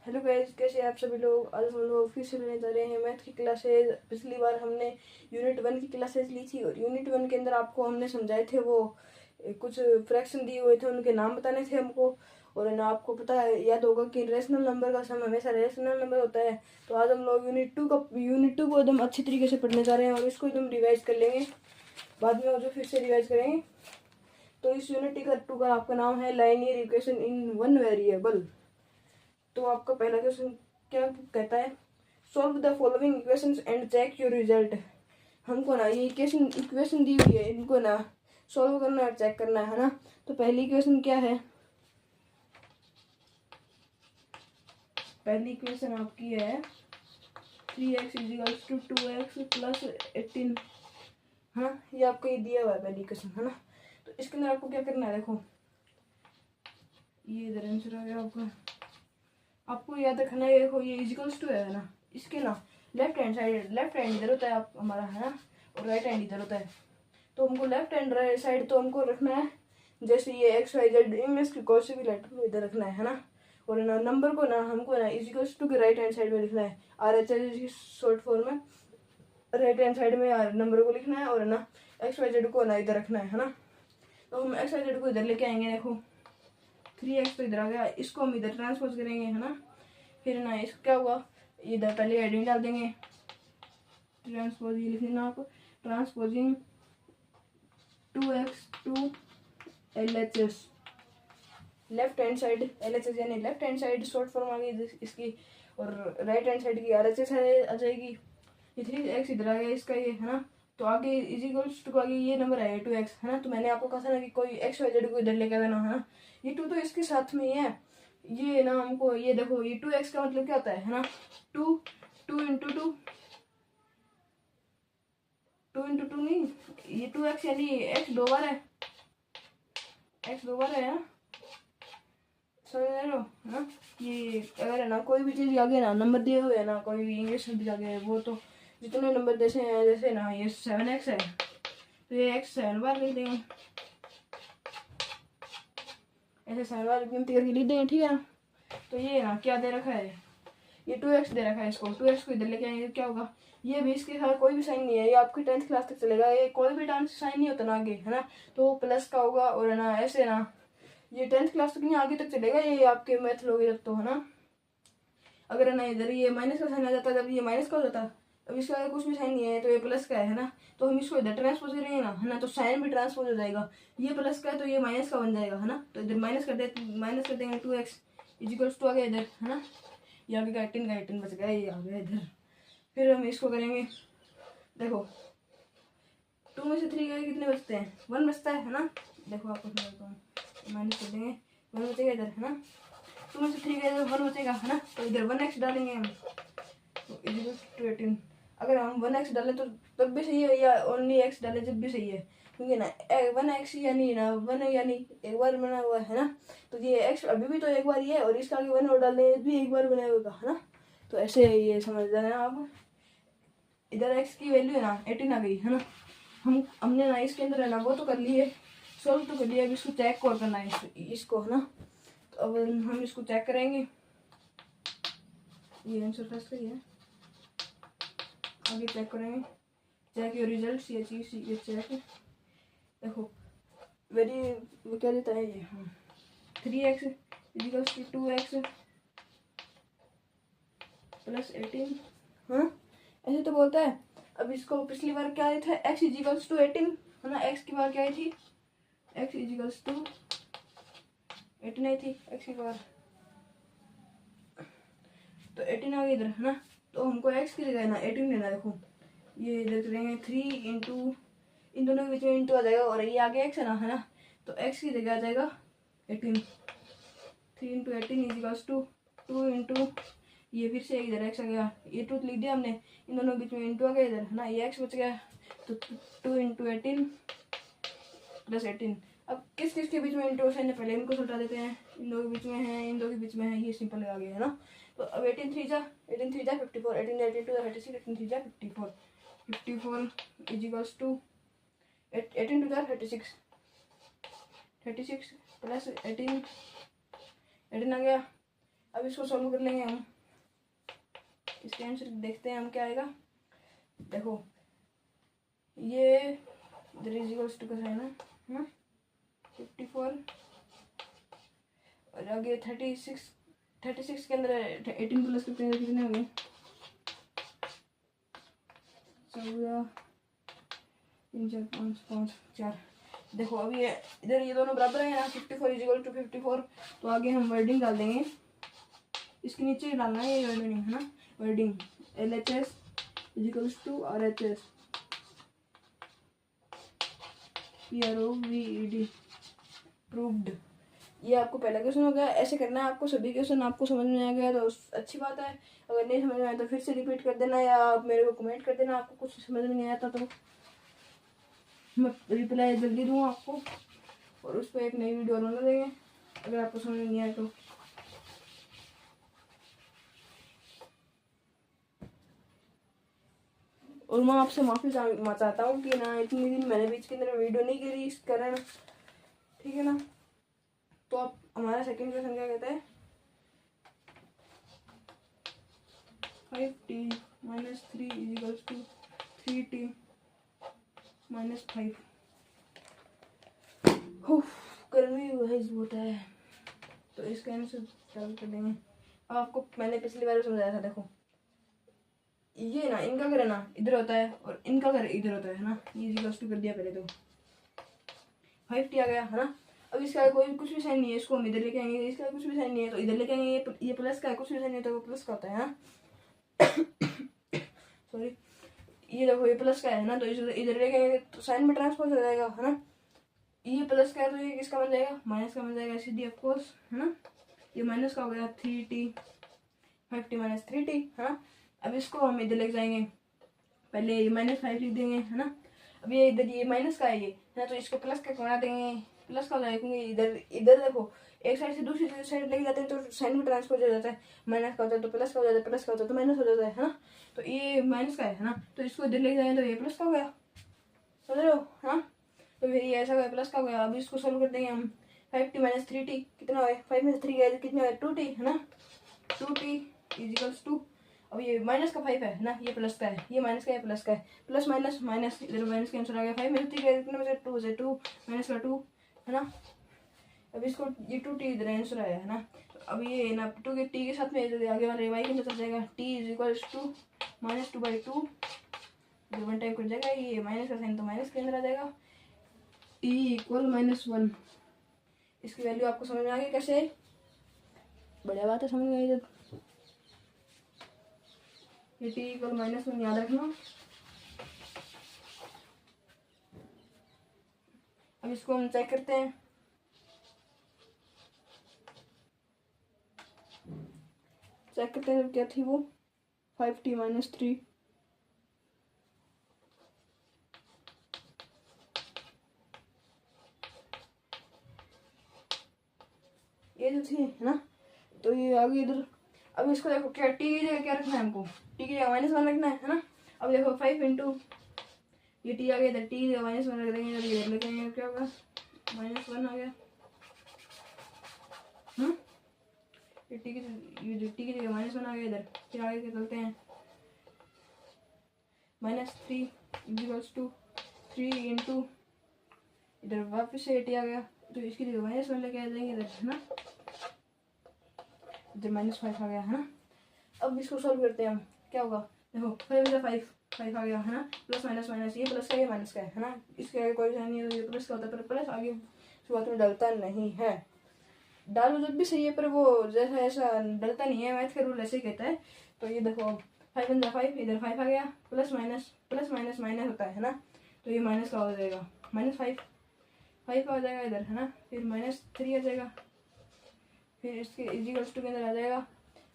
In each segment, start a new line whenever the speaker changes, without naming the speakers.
Hello guys, कैसे हैं आप सभी लोग। आज हम लोग फिर से लेने जा रहे हैं मैथ की क्लासेज। पिछली बार हमने यूनिट 1 की क्लासेज ली थी और यूनिट 1 के अंदर आपको हमने समझाए थे वो कुछ फ्रैक्शन दिए हुए थे, उनके नाम बताने थे हमको। और ना आपको पता है, याद होगा कि रेशनल नंबर का सम हमेशा रेशनल नंबर होता है। तो आज हम लोग यूनिट 2 को एकदम अच्छी तरीके से पढ़ने जा रहे हैं और इसको एकदम रिवाइज कर लेंगे। बाद में जो फिर से रिवाइज करेंगे। तो इस यूनिट 2 का आपका नाम है linear equation in one variable. तो आपका पहला क्वेश्चन क्या कहता है, solve the following equations and check your result. हमको ना ये इक्वेशन दी हुई है, इनको ना सॉल्व करना और चेक करना है ना। तो पहली इक्वेशन क्या है, पहली इक्वेशन आपकी है 3x = 2x + 18। हाँ, ये आपको ये दिया हुआ है पहली इक्वेशन, है ना। तो इसके अंदर आपको क्या करना है, देखो ये इधर आंसर आ गया आपका। आपको याद रखना है, देखो ये इजिकल्स टू है ना, इसके ना लेफ्ट हैंड इधर होता है आप हमारा, है ना, और राइट हैंड इधर होता है। तो हमको लेफ्ट हैंड साइड तो हमको रखना है जैसे ये एक्स वाई जेड, इसकी कोई सी भी लेटर को इधर रखना है ना। और ना नंबर को ना हमको ना इजिकल्स टू के राइट हैंड साइड में लिखना है, RHS की शॉर्ट फॉर्म में। राइट हैंड साइड में नंबर को लिखना है और ना एक्स वाई जेड को ना इधर रखना है ना। तो हम एक्स वाई जेड को इधर लेके आएंगे, देखो 3x तो इधर आ गया, इसको हम इधर ट्रांसपोज करेंगे, है ना। फिर ना इसको क्या हुआ, इधर पहले हेडिंग डाल देंगे, ट्रांसपोज ये लिख लेना आप, transposing 2x to LHS left hand side, LHS यानी left hand side short form आ गई इसकी, और राइट हैंड साइड की RHS आ जाएगी। ये 3x इधर आ गया इसका, ये है ना। तो आगे इजिकल्स टू आगे ये नंबर है 2x, है ना। तो मैंने आपको कहा था ना कि कोई एक्स वाई जेड को इधर लेके आना, है ना। ये 2 तो इसके साथ में ही है, ये ना हमको ये देखो ये 2x का मतलब क्या होता है ना, 2 2 इंटू 2 2 इंटू 2 नहीं, ये 2x यानी x 2 बार है, x 2 बार है ना, समझ रहे हो ना। ये अगर है ना कोई भी चीज आगे ना नंबर दिए हुए है ना, कोई भी इंग्लिश शब्द आगे है, वो तो जितने नंबर जैसे हैं, जैसे ना ये 7x है तो ये x 7 बार लिख देंगे, ऐसे 7 बार गिनती करके लिख देंगे, ठीक है ना। तो ये ना क्या दे रखा है, ये 2x दे रखा है, इसको 2x को इधर लेके आएंगे, क्या होगा, ये भी इसके साथ कोई भी साइन नहीं है, ये आपकी 10th क्लास तक चलेगा, ये कोई भी डांस साइन नहीं होता ना आगे, है ना। तो प्लस का होगा और है ना ऐसे ना, ये 10th क्लास तक नहीं आगे तक चलेगा, ये आपके मैथ लोगे तक तो, है ना। अगर है ना इधर ये माइनस का साइन आ जाता, जब ये माइनस का हो जाता, अब इसका अगर कुछ भी साइन नहीं है तो ये प्लस का है ना। तो हम इसको इधर ट्रांसपोज करेंगे ना, है ना, तो साइन भी ट्रांसपोज हो जाएगा, ये प्लस का है तो ये माइनस का बन जाएगा, है ना। तो इधर माइनस कर देंगे 2x = आ गया इधर, है ना। ये आगे का 18 बच गया, ये आ गया इधर। फिर हम इसको करेंगे, देखो 2 में से 3 गए कितने बचते हैं, 1 बचता है ना। देखो आपको माइनस कर देंगे, 1 बचेगा इधर, है ना। 2 में से 3 गए तो 1 बचेगा, है ना। तो इधर 1x डालेंगे हम, तो = 18। अगर हम 1x डालें तो तब भी सही है, या ओनली x डालें जब भी सही है, क्योंकि ना 1x यानी ना 1 यानी एक बार बना हुआ है ना। तो ये x अभी भी तो एक बार ही है, और इसका आगे 1 और डाल देंगे भी एक बार बना हुआ, है ना। तो ऐसे ये समझ जाना आप, इधर x की वैल्यू है ना 18 आ गई, है ना। हमने ना इसके अंदर है ना वो तो कर लिए, सॉल्व तो कर लिया, अब इसको चेक और करना है इसको, है ना। तो अब हम इसको चेक करेंगे, ये आंसर फर्स्ट का ही है, आगे चेक करेंगे, चेक योर रिजल्ट्स, ये चीज ये चेक, देखो वेरी वो क्या देता है ये, 3x = 2x + 18, हाँ ऐसे तो बोलता है। अब इसको पिछली बार क्या था, x = 18, है ना। x की बार क्या आई थी, x = 18 आई थी x की बार, तो 18 आ गई इधर, है ना। तो हमको x की जगह ना 18 लेना, देखो ये इधर करेंगे 3 इंटू, इन दोनों के बीच में इंटू आ जाएगा, और ये आगे x है ना, है ना। तो x की जगह आ जाएगा 18, 3 × 18 = 2 इंटू, ये फिर से इधर x आ गया, ये 2 लिख दिया हमने, इन दोनों के बीच में इंटू आ गया इधर, है ना, ये x बच गया। तो 2 × 18 + 18। अब किस किस के बीच में इंटू है, पहले इनको सुलटा देते हैं, इन दो के बीच में है, इन दो के बीच में है, ये सिंपल आ गया, है ना। तो अब 18 3 जा 54, 18 18 2 36, 18 3 जा 54, 54 = 18 2 36, 36 + 18 आ गया, अब इसको सॉल्व कर लेंगे हम। इसके आंसर देखते हैं हम क्या आएगा। देखो ये इधर इज इक्वल्स टू का साइन है 54 और आगे 36 के अंदर 18 प्लस कितने होंगे 14 3 4 5 5 4। देखो अभी इधर ये दोनों बराबर है ना 54 इज इक्वल टू 54। तो आगे हम वर्डिंग डाल देंगे, इसके नीचे डालना है ये वर्डिंग है ना। Wording LHS is equals to RHS PROVED proved. ये आपको पहला क्वेश्चन हो गया। ऐसे करना है आपको सभी क्वेश्चन। आपको समझ में आ गया तो अच्छी बात है, अगर नहीं समझ में आया तो फिर से रिपीट कर देना या आप मेरे को कमेंट कर देना आपको कुछ समझ में नहीं आता तो मैं रिप्लाई जल्दी दूँ आपको और उस पर एक नई वीडियो बना देंगे अगर आपको समझ में नहीं आया तो। और मैं आपसे माफ़ी चाहता हूँ कि ना इतनी दिन मैंने बीच के अंदर वीडियो नहीं करी इस कारण, ठीक है ना। तो अब हमारा सेकंड क्वेश्चन क्या कहता है 5t - 3 इज 3t - 5। गर्मी बहुत है तो इसका आंसर सॉल्व कर देंगे। अब आपको मैंने पिछली बार समझाया था, देखो ये ना इनका घर है ना इधर होता है और इनका घर इधर होता है ना। ये इक्वल्स टू कर दिया पहले तो 5t आ गया है ना। अब इसका कोई कुछ भी साइन नहीं है, इसको हम इधर लेके आएंगे, इसका कुछ भी साइन नहीं है तो इधर लेके आएंगे। ये प्लस का है, कुछ भी साइन नहीं है तो वो प्लस का होता है ना। सॉरी ये देखो ये प्लस का है ना तो इधर लेके आएंगे तो साइन में ट्रांसपोज हो जाएगा है ना। ये प्लस का है तो ये किसका बन जाएगा माइनस का बन जाएगा सीधी ऑफकोर्स है ना। ये माइनस का हो गया 3t 5t - 3t है ना। अब इसको हम इधर लेके जाएंगे, पहले ये -5 लिख देंगे है ना। अब ये इधर ये माइनस का है ये है ना तो इसको प्लस का बना देंगे, प्लस का हो जाएगा क्योंकि इधर देखो एक साइड से दूसरी साइड लेके जाते हैं तो साइन में ट्रांसफर हो जाता है। माइनस का होता है तो प्लस का हो जाता है, प्लस का होता है तो माइनस हो जाता है ना। तो ये माइनस का है ना तो इसको इधर लेके जाएंगे तो ये प्लस का हो गया, समझ रहे हो हाँ। तो फिर ये ऐसा हो गया प्लस का हो गया। अब इसको सोल्व कर देंगे हम 5t - 3t कितना हो 5 में से 3 गया कितना है 2t है ना। 2t इज इक्वल्स टू अब ये माइनस का 5 है ना, ये प्लस का है, ये माइनस का है, प्लस का है, प्लस माइनस माइनस इधर माइनस का आंसर आ गया 5 में से 3 गया कितना में से 2 से 2 माइनस का 2 है ना। अब इसको ये 2t इधर आंसर आया है ना। तो अब ये ना 2 के t के साथ में आगे वाले y के अंदर चल जाएगा t इज इक्वल्स टू -2/2 इधर 1 टाइप कर जाएगा। ये माइनस का साइन तो माइनस के अंदर आ जाएगा t इक्वल -1। इसकी वैल्यू आपको समझ में आ गई कैसे, बढ़िया बात है समझ में आई जब। ये t इक्वल -1 याद रखना। अब इसको हम चेक करते हैं, चेक करते हैं क्या थी वो 5t - 3 ये जो थी है ना। तो ये आगे इधर अब इसको देखो क्या t की जगह क्या रखना है हमको, t की जगह -1 रखना है ना। अब देखो 5 इंटू ये t आ गया इधर, t की जगह -1 रख देंगे इधर, इधर लेके आएंगे क्या होगा -1 आ गया ये t की जगह -1 आ गया इधर। फिर आगे क्या चलते हैं -3 इक्वल्स टू 3 इंटू इधर वापस से t आ गया तो इसकी जगह -1 लेके आ जाएंगे इधर है ना, इधर -5 आ गया है ना। अब इसको सॉल्व करते हैं हम, क्या होगा देखो 5 आ गया है ना, प्लस माइनस माइनस ये प्लस का ये माइनस का है ना। इसके आगे कोई साइन नहीं है तो ये प्लस का होता है पर प्लस आगे शुरुआत में डलता नहीं है। डालो जब भी सही है पर वो जैसा ऐसा डलता नहीं है, मैथ का रूल ऐसे ही कहता है। तो ये देखो 5 इधर 5 आ गया, प्लस माइनस माइनस होता है ना। तो ये माइनस का हो जाएगा -5 का हो जाएगा इधर है ना। फिर -3 आ जाएगा, फिर इसके इक्वल्स टू के अंदर आ जाएगा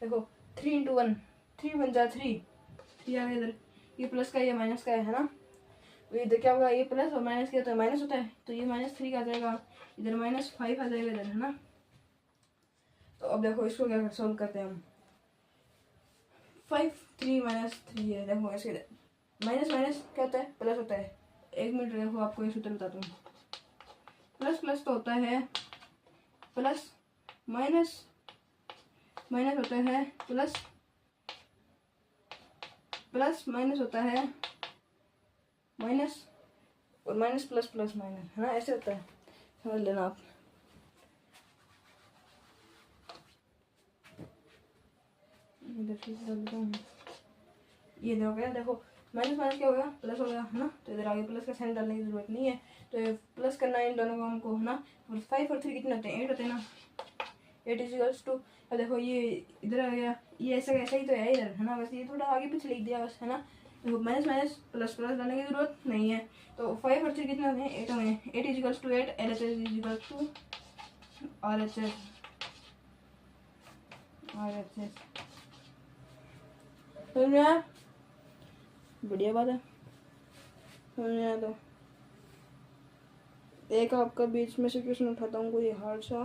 देखो 3 इंटू 1 3 बन जा 3 आ गया इधर। ये प्लस का ये माइनस का है ना। तो इधर क्या होगा ये प्लस और माइनस किया तो माइनस होता है तो ये -3 का आ जाएगा इधर, -5 आ जाएगा इधर है ना। तो अब देखो इसको क्या सोल्व करते हैं हम 5 3 -3 है। देखो ऐसे माइनस माइनस क्या होता है प्लस होता है। एक मिनट देखो आपको ये सूत्र बताता हूँ। प्लस प्लस तो होता है प्लस माइनस माइनस होता है प्लस, प्लस माइनस होता है माइनस, और माइनस प्लस प्लस माइनस, है ना, ऐसे होता है, समझ लेना आप। ये हो गया, देखो माइनस माइनस क्या हो गया, प्लस हो गया, है ना। तो इधर आगे प्लस का साइन डालने की जरूरत नहीं है, तो ये प्लस करना है इन दोनों को हमको, है ना। 5 और 3 कितने होते हैं, 8 होते हैं ना। 8 इज टू, अब देखो ये इधर आ गया, ये ऐसा ऐसा ही तो है इधर, है ना, बस ये थोड़ा आगे पीछे लिख दिया बस, है ना। देखो माइनस माइनस प्लस प्लस डालने की जरूरत नहीं है, तो 5 और 3 कितने होते हैं, 8 होंगे। 8 is to 8, L H S is to R H S, R H S, समझ में आया, बढ़िया बात है, समझ में आया। तो एक आपका बीच में से क्वेश्चन उठाता हूँ कोई हार्ड सा।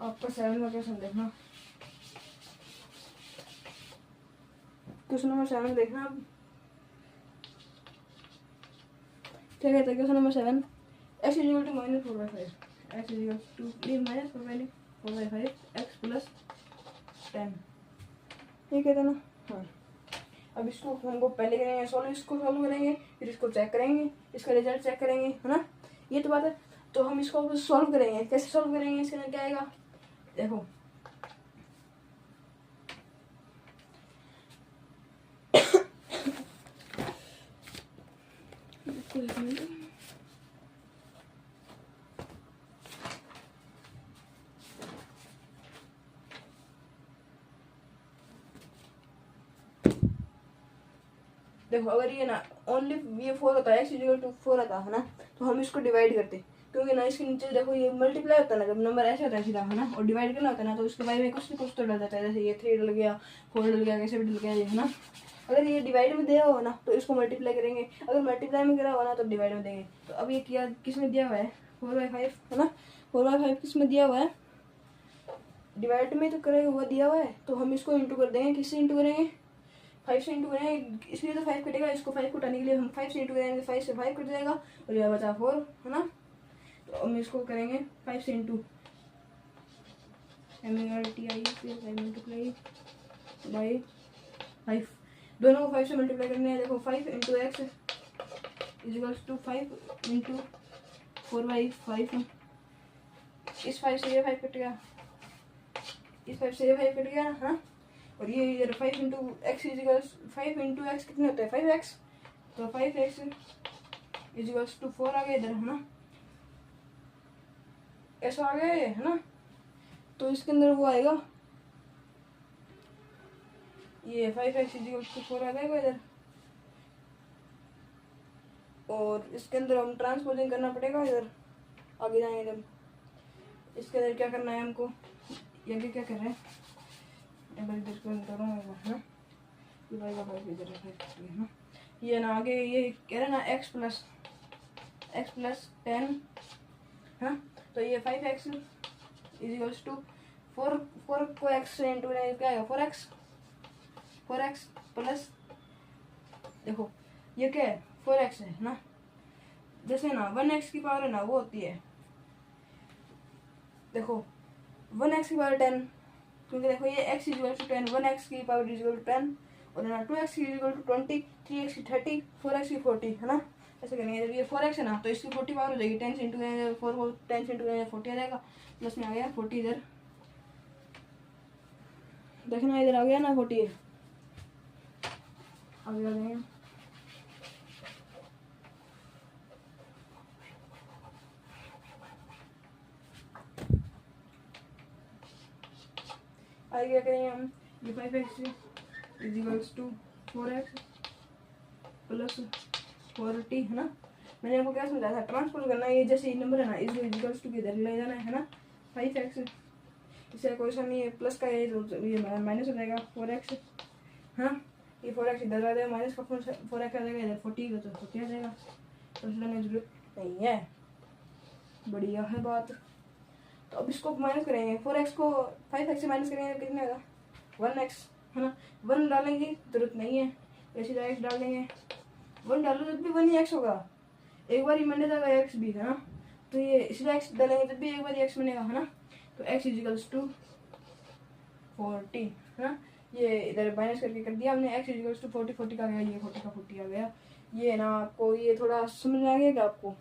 आपका 7 का क्वेश्चन देखना, क्वेश्चन नंबर 7 देखना आप। क्या कहता है question number 7, x is equal to minus 4/5, x is equal to minus 4/5 x plus 10, ये कहता है ना। हाँ, अब इसको हमको पहले करेंगे सॉल्व, इसको सॉल्व करेंगे, फिर इसको चेक करेंगे, इसका रिजल्ट चेक करेंगे, है ना, ये तो बात है। तो हम इसको सॉल्व करेंगे, कैसे सॉल्व करेंगे, इसके अंदर क्या आएगा, देखो देखो अगर ये ना ओनली ये 4 होता है, एक्स इक्वल टू 4 आता है ना, तो हम इसको डिवाइड करते, क्योंकि ना इसके नीचे देखो ये मल्टीप्लाई होता है ना, जब नंबर ऐसे होता है सीधा, है ना, और डिवाइड करना होता है ना, तो उसके बाद में कुछ ना कुछ तो डल जाता है, जैसे ये 3 डल गया, 4 डल गया, कैसे भी डल गया, है ना। अगर ये डिवाइड में दिया हुआ ना तो इसको मल्टीप्लाई करेंगे, अगर मल्टीप्लाई में करा हुआ ना तो डिवाइड में देंगे। तो अब ये किया किस में दिया हुआ है, 4/5, है ना, 4/5 किस में दिया हुआ है, डिवाइड में तो करेगा हुआ दिया हुआ है, तो हम इसको इंटू कर देंगे, किससे इंटू करेंगे, 5 से इंटू करेंगे, इसलिए तो 5 कटेगा, इसको 5 को उठाने के लिए हम 5 से इंटू करेंगे, 5 से 5 कट जाएगा और यह बचा 4, है ना। तो हम इसको करेंगे 5 से इंटू, मल्टीप्लाई बाई 5, दोनों को 5 से मल्टीप्लाई करने हैं। देखो 5 into x is equals to 5 into 4/5, इस 5 से ये 5 कट गया, इस 5 से ये 5 कट गया, हाँ। और ये इधर 5 इंटू एक्स इजिकल्स 5 इंटू एक्स कितने होते हैं, 5x, तो 5x इजिकल्स टू 4 आ गया इधर, है ना, ऐसा आ गया ये, है ना। तो इसके अंदर वो आएगा, ये 5x इजिकल्स टू 4 आ जाएगा इधर, और इसके अंदर हम ट्रांसपोजिंग करना पड़ेगा इधर आगे जाएंगे जब। इसके अंदर क्या करना है हमको, ये भी क्या कर रहे हैं, इधर करूँगा, है ना, ये ना आगे ये कह रहे ना x प्लस 10, हाँ। तो ये 5x इजिकल्स टू 4 को x से इंटू क्या आएगा, 4x प्लस, देखो ये क्या है 4x है ना, जैसे ना 1x की पावर है ना वो होती है, देखो 1x की पावर 10, क्योंकि देखो ये x इजिकल टू 10, 1x की पावर इजिकल टू 10, और ना 2x की इजिकल टू 20, 3x की 30, 4x की 40, है ना। ऐसे करेंगे, जब ये 4x है ना तो इसकी 40 पावर हो जाएगी, 10 से इंटू करेंगे 4 को 10 से इंटू करेंगे 40 आ जाएगा, प्लस में आ गया 40 इधर, देखना इधर आ गया ना 40, आगे आ जाएंगे, आगे क्या करेंगे हम, ये 5x equals to 4x plus 40, है ना। मैंने आपको क्या समझाया था, ट्रांसपोज करना है, ये जैसे नंबर है ना इसको इजिकल्स टू किधर ले जाना है ना, 5x, इससे कोई सा नहीं है, प्लस का ये माइनस हो जाएगा 4x, हाँ। ये 4x इधर आ जाएगा, माइनस का 4x आ जाएगा इधर, 40 तो 40 आ जाएगा, तो इसलिए जरूरत नहीं है, बढ़िया है बात। तो अब इसको माइनस करेंगे, 4x को 5x से माइनस करेंगे तो कितने होगा, 1x, है ना। 1 डालेंगे जरूरत नहीं है, ऐसे x डाल देंगे, 1 डालो जब भी 1 ही x होगा, एक बार ही मिल जाएगा x भी, है ना। तो ये सीधा एक्स डालेंगे तब भी एक बार एक्स बनेगा, है ना। तो एक्स इजिकल्स टू 40, है ना। ये इधर माइनस करके कर दिया हमने, एक्स इजिकल्स टू 40, 40 का आ गया, ये 40 का 40 आ गया। ये ना आपको ये थोड़ा समझ आ गया क्या आपको।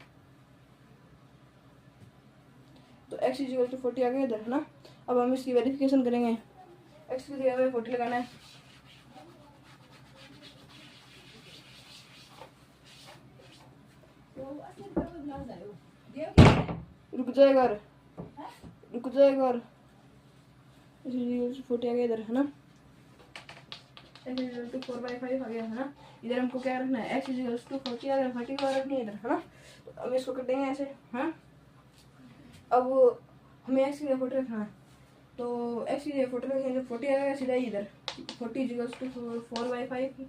तो एक्स इजिकल टू 40 आ गया इधर, है ना। अब हम इसकी वेरिफिकेशन करेंगे। एक्स की जगह पे 40 लगाना है। रुक जाएगा, रुक जाएगा। 40 आ गया इधर, है ना। एक्स टू 4/5 आ गया, है ना। इधर हमको क्या रखना है, एक्स इजिकल्स टू 40 आ गया, 40 को रखनी है इधर, है ना। तो अब इसको कर देंगे ऐसे, हाँ। अब हमें एक्स की जगह 40 रखना है, तो एक्स की जगह 40 रखेंगे, 40 आ गया सीधा इधर। 40 इजिकल्स टू 4/5,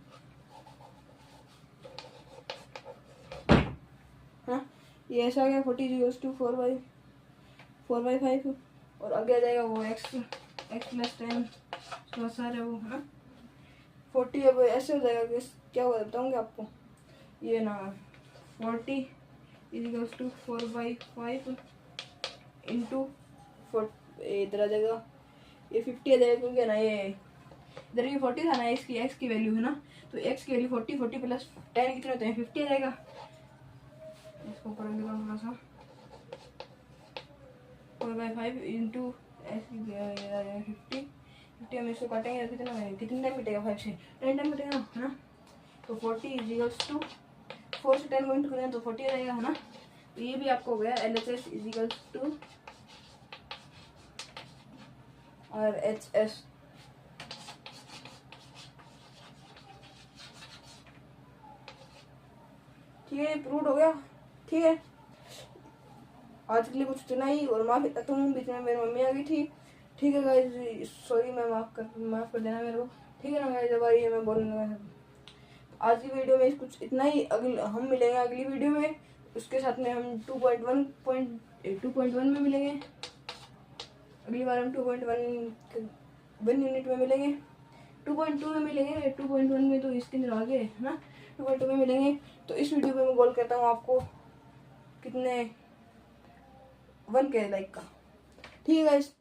हाँ। ये ऐसा आ गया 40 इजिकल्स टू 4/5, और आगे आ जाएगा वो एक्स प्लस 10 बहुत सारे वो, है ना। 40 अब ऐसे हो जाएगा कि क्या होगा बताऊँगी आपको। ये ना 40 इजिकल्स टू 4/5 इंटू 4, इधर आ जाएगा ये 50 आ जाएगा, क्योंकि ना ये इधर ये 40 था ना, इसकी एक्स की वैल्यू, है ना। तो एक्स की वैल्यू 40 प्लस 10 कितने होते हैं, 50 आ जाएगा। इसको ऊपर लिखा थोड़ा सा, 4/5 इंटू एक्स की 50 हम इसको काटेंगे कितने टाइम मिटेगा, 5 से 10 टाइम मिटेगा, है ना। तो 40 इजिकल्स टू 4 से 10 को इंटू करें तो 40 आ जाएगा, है ना। तो ये भी आपको हो गया LHS इजिकल्स टू और HS। ठीक है, प्रूव हो गया। ठीक है, आज के लिए कुछ इतना ही, और माफी चाहता हूँ, बीच में मेरी मम्मी आ गई थी। ठीक है गाइस, सॉरी, मैं माफ कर देना मेरे को। ठीक है ना गाइस, जब आई है मैं बोलने लगा। आज की वीडियो में कुछ इतना ही, हम मिलेंगे अगली वीडियो में। उसके साथ में हम 2.1 में मिलेंगे। अगली बार हम 2.1 यूनिट में मिलेंगे, 2.2 में मिलेंगे। 2.1 में तो इसके अंदर आगे, है ना। 2.2 में मिलेंगे। तो इस वीडियो में मैं कॉल करता हूँ आपको कितने 1K लाइक का। ठीक है गाइस।